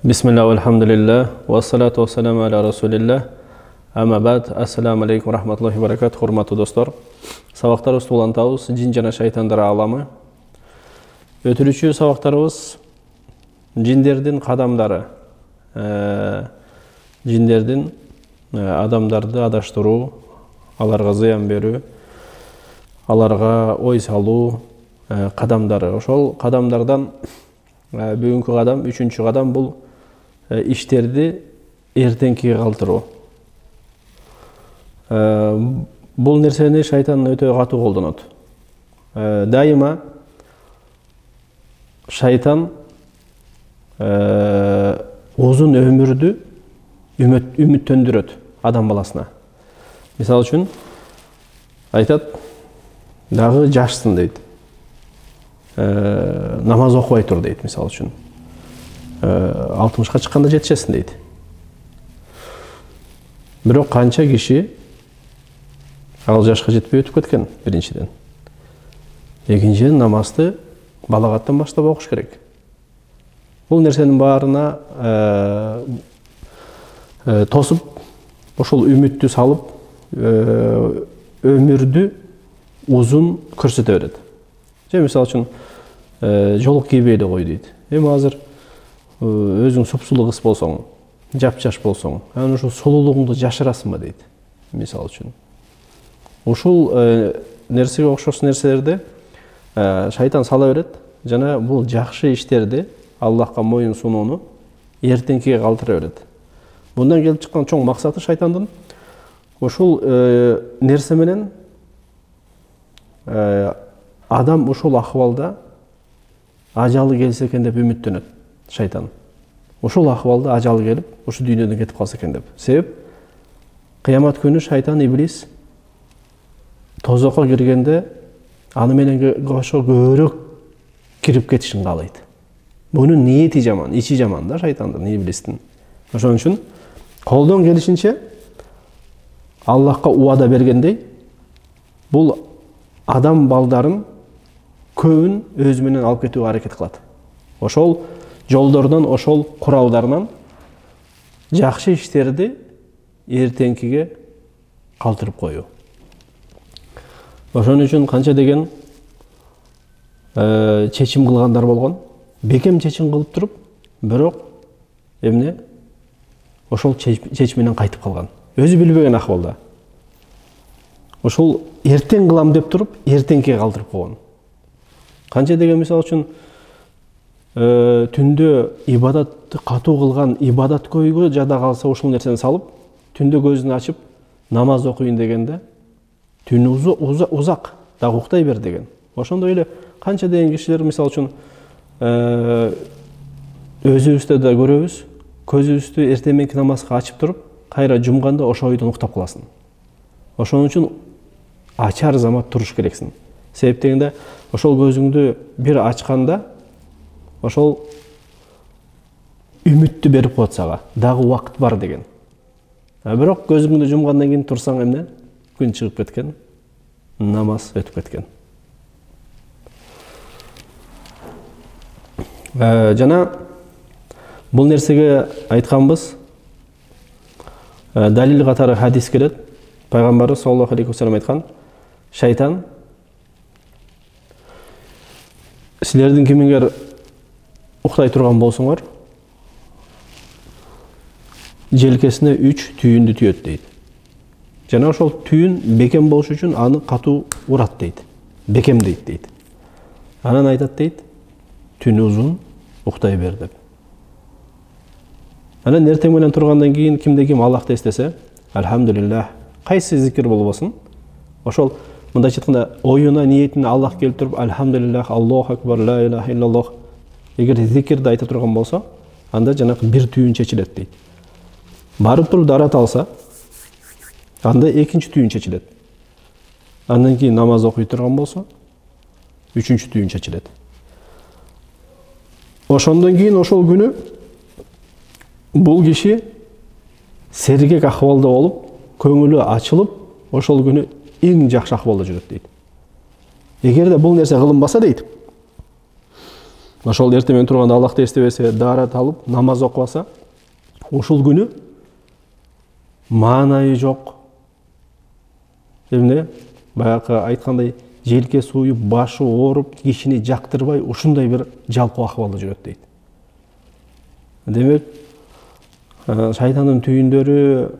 Bismillah, alhamdulillah, wa salatu wa salamu ala rasulillah. Amma ba'd, assalamu alaikum wa rahmatullahi wa barakatuh, hurmatly dostlar. Сабактарыбыз улантабыз, жин жана шайтандар аламы. Өтүлүчү сабактарыбыз жиндердин кадамдары, жиндердин адамдарды адаштыруу, аларга зыян берүү, аларга ой салуу кадамдары. Ошол кадамдардан бүгүнкү кадам, үчүнчү кадам бул иштерди эртеңкиге калтыруу. Бул нерсени шайтан өтө катуу колдонот. Дайыма шайтан узун өмүрдү үмүттөндүрөт адам баласына. Мисалы үчүн айтат, дагы жашсың дейт. Намаз окубай тур дейт, мисалы үчүн. 60-ка чыкканда жетишесиң дейт. Бирок канча киши ал жашка жетпей өтүп кеткен, биринчиден. Экинчиден, намазды балагаттан баштап окуш керек. Бул нерсенин баарына тосуп, ошол үмүттү салып, өмүрдү узун көрсөтө берет. Же мисалы үчүн жолук кийбей эле кой дейт. Эми азыр өзүң супсулуу кыз болсоң, жапжаш болсоң, анан ошол сулуулугуңду жашырасыңбы дейт, мисалы үчүн. Ушул нерсеге окшош нерселерди шайтан сала берет, жана бул жакшы иштерди, Аллахка моюн сунууну эртеңкиге калтыра берет. Мындан келип чыккан чоң максаты шайтандын ушул нерсе менен адам ушул акыбалда ажалы келсе экен деп үмүттөнөт шайтан. Ушул акыбалда ажалы келип, ушу дүйнөдөн кетип калса экен деп. Себеп кыямат күнү шайтан, иблис тозокко киргенде аны менен кошо көбүрөөк кирип кетишин каалайт. Бунун ниети жаман, ичи жаман да шайтандын, иблистин. Ошон үчүн колдон келишинче Аллахка убада бергендей, бул адам балдарын көбүн өзү менен алып кетүүгө аракет кылат. Ошол жолдордон, ошол куралдарынан жакшы иштерди эртеңкиге калтырып коюу. Ошон үчүн канча деген чечим кылгандар болгон. Бекем чечим кылып туруп, бирок эмне? Ошол чечиминен кайтып калган. Өзү билбеген акыбалда. Ошол эртең кылам деп туруп, эртеңкиге калтырып койгон. Канча деген мисалы үчүн түндө ибадатты катуу кылган ибадат көйгө жада калса ушул нерсени салып, түндө көзүн ачып намаз окуйын дегенде түн узак, дагы уктай бер деген. Ошондой эле канча деген кишилер мисалы үчүн өзүбүздө да көрөбүз, көзүбүздү эртең мененки намазга ачып туруп, кайра жумганда ошо ойдон уктап каласың. Ошон үчүн ачар замат туруш керексиң. Себеп дегенде, ошол көзүңдү бир ачканда, ошол үмүттү берип коет сага, дагы убакыт бар деген. Бирок көзүңдү жумгандан кийин турсаң эмне? Күн чыгып кеткен, намаз өтүп кеткен. Жана бул нерсеге айтканбыз, далил катары хадис келет. Пайгамбарыбыз саллаллаху алейхи ва саллям айткан: шайтан силердин кимиңер уктай турган болсоңор, желкесине 3 түйүндү түйөт дейт. Жана ошол түйүн бекем болуш үчүн аны катуу урат дейт. Бекемдейт дейт. Анан айтат дейт: түн узун, уктай бер деп. Анан эртең менен тургандан кийин кимде ким Аллахты эстесе, альхамдулиллах, кайсы зикир болбосун, ошол мындайча айтканда оюна, ниетине Аллах келип туруп, альхамдулиллах, Аллаху акбар, ла илаха иллаллах, эгер зикирди айта турган болсо, анда жанагы бир түйүн чечилет дейт. Барып туруп дарат алса, анда экинчи түйүн чечилет. Андан кийин намаз окуй турган болсо, үчүнчү түйүн чечилет. Ошондон кийин ошол күнү бул киши сергек акыбалда болуп, көңүлү ачылып, ошол күнү эң жакшы акыбалда жүрөт дейт. Эгерде бул нерсе кылынбаса дейт, ошол эртең менен турганда Аллахты эстебесе, даарат алып, намаз окубаса, ушул күнү маанайы жок. Эмне? Баягы айткандай, желке суюп, башы ооруп, кишини жактырбай, ушундай бир жалкоо акыбалда жүрөт дейт. Демек, шайтандын түйүндөрү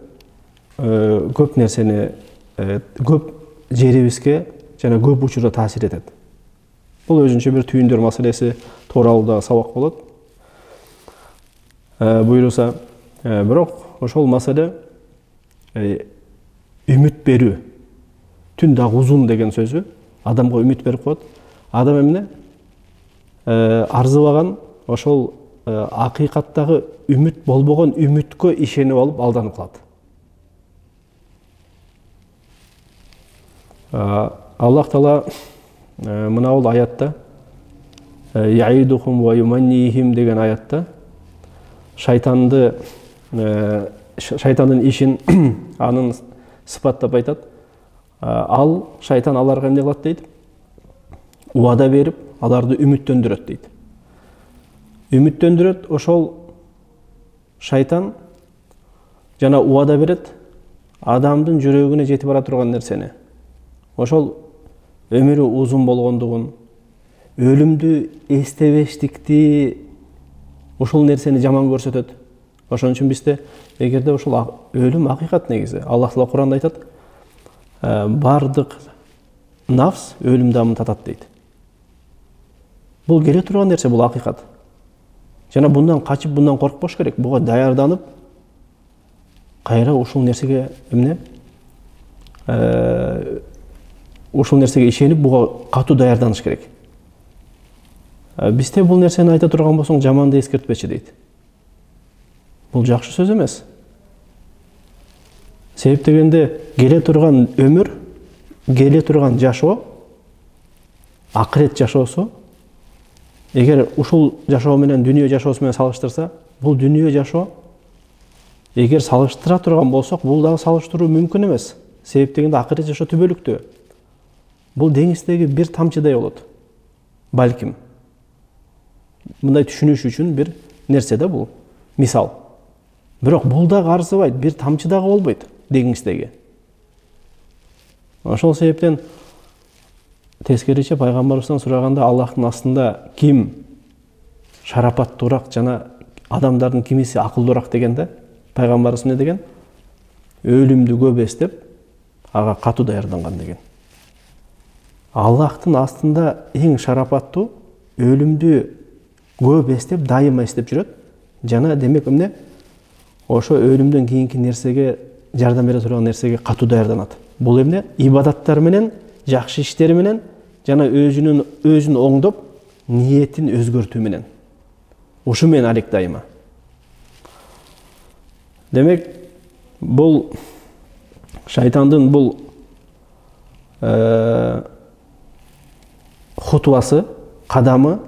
көп нерсени, көп жерибизге жана көп учурда таасир этет. Бул өзүнчө бир түйүндөр маселеси тууралуу сабак болот. Буюрса, бирок ошол маселе үмүт берүү. Түн дагы узун деген сөзү адамга үмүт берип коет. Адам эмне? Арзыбаган ошол акыйкаттагы үмүт болбогон үмүткө ишенип алып алданып калат. Аллах Таала мына бул аятта яидухум ва юманнихим деген аятта шайтандын ишин анын сыпаттап айтат. Ал шайтан аларга эмне кылат дейт? Убада берип, аларды үмүттөндүрөт дейт. Үмүттөндүрөт, ошол шайтан жана убада берет адамдын жүрөгүнө жетип бара турган нерсени. Ошол өмүрү узун болгондугун, өлүмдү эстебештикти, ушул нерсени жаман көрсөтөт. Ошон үчүн бизде эгерде ушул өлүм акыйкат негизи. Аллах Таала Куранда айтат, бардык нафс өлүм дамын татат дейт. Бул келе турган нерсе, бул акыйкат. Жана bundan качып, bundan коркпош керек. Буга даярданып, кайра ушул нерсеге эмне? Ушул нерсеге ишенип, буга катуу даярданыш керек. Бизде бул нерсени айта турган болсоң, жаманды эскертпечи дейт. Бул жакшы сөз эмес. Себеп дегенде, келе турган өмүр, келе турган жашоо, акырет жашоосу, эгер ушул жашоо менен дүйнө жашоосу менен салыштырса, бул дүйнө жашоо, эгер салыштыра турган болсок, бул дагы салыштыруу мүмкүн эмес. Себеп дегенде акырет жашоо түбөлүктүү. Бул деңиздеги бир тамчыдай болот. Балким. Мындай түшүнүш үчүн бир нерсе да бул. Мисал. Бирок бул дагы арзыбайт, бир тамчы дагы болбойт деңиздеги. Ошол себептен тескериче пайгамбарыбыздан сураганда, Аллахтын астында ким шарапаттуураак жана адамдардын кимиси акылдуураак дегенде, пайгамбарыбыз эмне деген? Өлүмдү көп эстеп, ага катуу даярданган деген. Аллахтын астында эң шарапаттуу өлүмдү көп эстеп, дайыма эстеп жүрөт. Жана демек эмне? Ошо өлүмдөн кийинки нерсеге, жардам бере турган нерсеге катуу даярданат. Бул эмне? Ибадаттар менен, жакшы иштери менен, жана өзүн оңдоп, ниетин өзгөртүү менен. Ушу менен алек дайыма. Демек, бул шайтандын бул хутвасы, кадамы,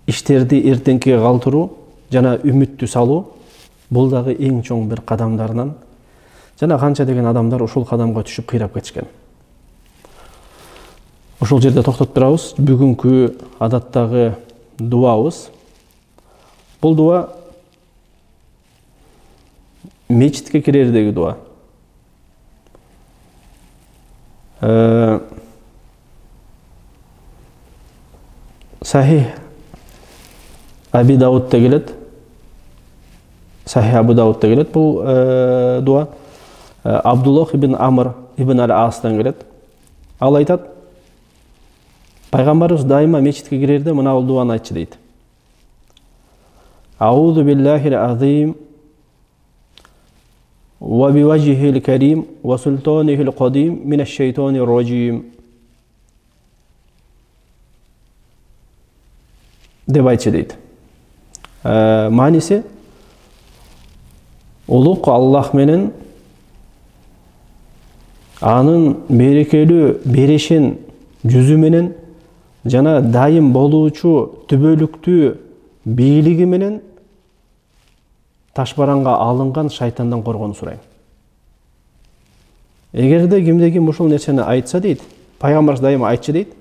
иштерди эртеңкиге калтыруу жана үмүттү салуу, бул дагы эң чоң бир кадамдарынан. Жана канча деген адамдар ушул кадамга түшүп кыйрап кетишкен. Ушул жерде токтоп турабыз. Бүгүнкү адаттагы дуабыз. Бул дуа мечитке кирердеги дуа. Сахих Аби Даудта келет. Сахих Абу Даудта келет бул дуа. Абдуллах ибн Амр ибн Ал-Астан келет. Ал айтат, пайгамбарыбыз дайыма мечитке кирерде мына бул дуаны айтчы дейт. Аузу биллахил азим ва биважхил карим ва султанихил кадим минаш шайтанир раджим. Деп айтчы дейт. Мааниси, улук Аллах менен анын берекелүү берешин жүзү менен жана дайым болуучу түбөлүктүү бийлиги менен ташбаранга алынган шайтандан коргонуу сурайм. Эгерде кимде ким ушул нерсени айтса дейт, пайгамбарыбыз дайыма айтчы дейт,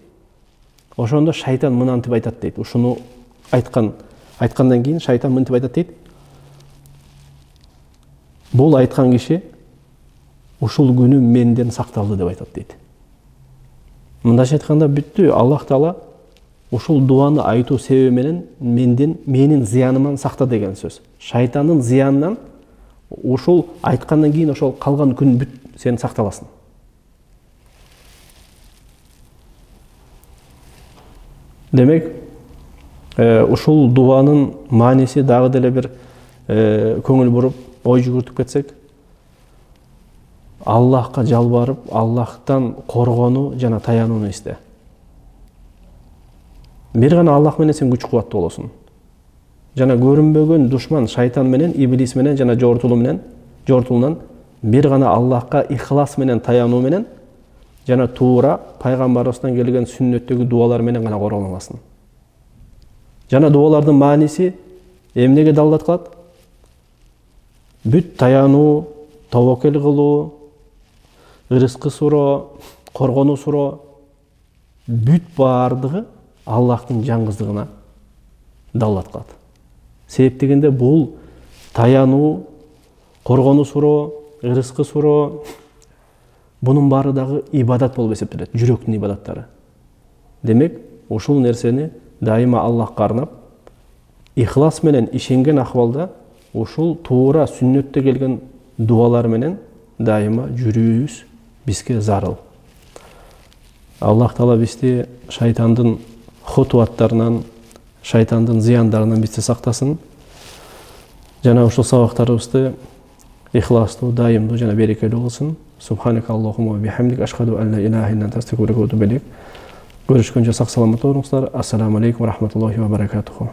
Ошондо шайтан мынантип айтат дейт. Ушуну айткандан кийин шайтан мынтип айтат дейт. Бул айткан киши ушул күнү менден сакталды деп айтат дейт. Мындайча айтканда бүттү, Аллах Таала ушул дуаны айтуу себеби менен менин зыянымдан сакта деген сөз. Шайтандын зыянынан ушул айткандан кийин ошол калган күн бүт сен сакталасың. Демек, ушул дуанын мааниси дагы деле бир көңүл буруп, ой жүгүртүп кетсек, Аллахка жалбарып, Аллахтан коргонуу жана таянууну исте. Бир гана Аллах менен сен күч кубаттуу болосуң. Жана көрүнбөгөн душман шайтан менен, иблис менен жана жортулунан бир гана Аллахка ихлас менен таянуу менен жана туура пайгамбарыбыздан келген сүннөттөгү дуалар менен гана коргоно аласың. Жана дуалардын мааниси эмнеге далилат кылат? Бүт таянуу, тобокел кылуу, ырыскы суроо, коргонуу суроо бүт баардыгы Аллахтын жаңгыздыгына далилат кылат. Себеп дегенде бул таянуу, коргонуу суроо, ырыскы суроо бунун баары дагы ибадат болуп эсептелет, жүрөктүн ибадаттары. Демек, ушул нерсени дайыма Аллахка арнап, ихлас менен ишенген акыбалда ушул туура сүннөттө келген дуалар менен дайыма жүрүүбүз бизге зарыл. Аллах Таала бизди шайтандын хутуаттарынан, шайтандын зыяндарынан бизди сактасын. Жана ушул сабактарыбызды ихластуу, дайымдуу жана берекелүү кылсын. Субханека Аллахумма ва бихамдик, ашхаду ан ла илаха илля анта, астагфирука ва атубу илейк. Görüşkünce sağ salamat olunuzlar. Assalamu aleykum ve rahmetullahi ve berekatuhu.